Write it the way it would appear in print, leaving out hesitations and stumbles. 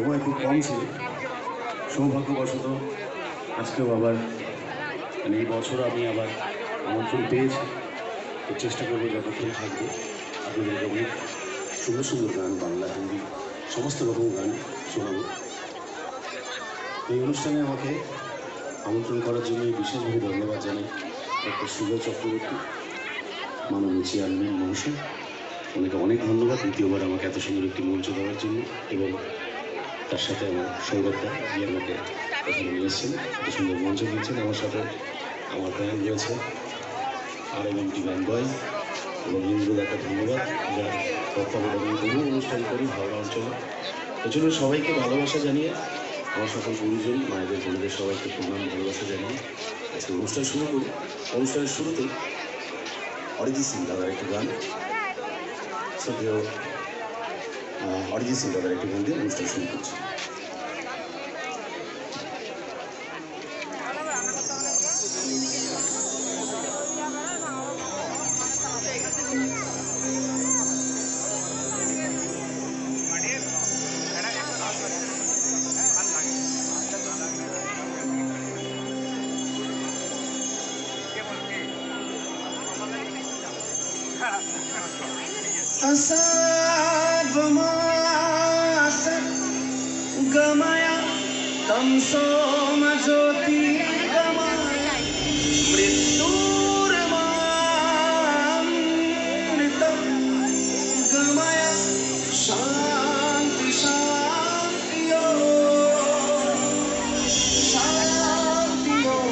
সময় খুব কম ছিল। সৌভাগ্যবশত আজকেও আবার মানে এই বছর আমি আবার আমন্ত্রণ পেয়েছি। তো চেষ্টা করবো যতক্ষণ থাকবো আপনাদেরকে অনেক সুন্দর সুন্দর গান, বাংলা হিন্দি সমস্ত রকম গান শোনাবো। এই অনুষ্ঠানে আমাকে আমন্ত্রণ করার জন্য বিশেষভাবে ধন্যবাদ জানাই ডক্টর সুজয় চক্রবর্তী, মাননীয় চেয়ারম্যান মহাশয়। ওনাকে অনেক ধন্যবাদ দ্বিতীয়বার আমাকে এত সুন্দর একটি মঞ্চ দেওয়ার জন্য, এবং তার সাথে আমার সৌরভদা যিনি আমাকে এখানে নিয়ে এসেছেন, এত সুন্দর মঞ্চ দিয়েছেন। আমার সাথে আমার ব্যান্ড রয়েছে RMMT ব্যান্ড বয় এবং ইন্দ্রদাকে ধন্যবাদ, যার তত্ত্বাবধানে বহু অনুষ্ঠান করি হাওড়া অঞ্চলে। এজন্য সবাইকে ভালোবাসা জানিয়ে, আমার সকল গুরুজন, মায়েদের, বোনদের সবাইকে প্রণাম ভালোবাসা জানিয়ে আজকে অনুষ্ঠান শুরু করি। অনুষ্ঠানের শুরুতেই অরিজিৎ সিং দাদার একটি গান, শ্রদ্ধেয় অরিজিৎ সিং দাদার একটি গান দিয়ে অনুষ্ঠান শুরু করছি। असद मासत गमया तमसो ज्योति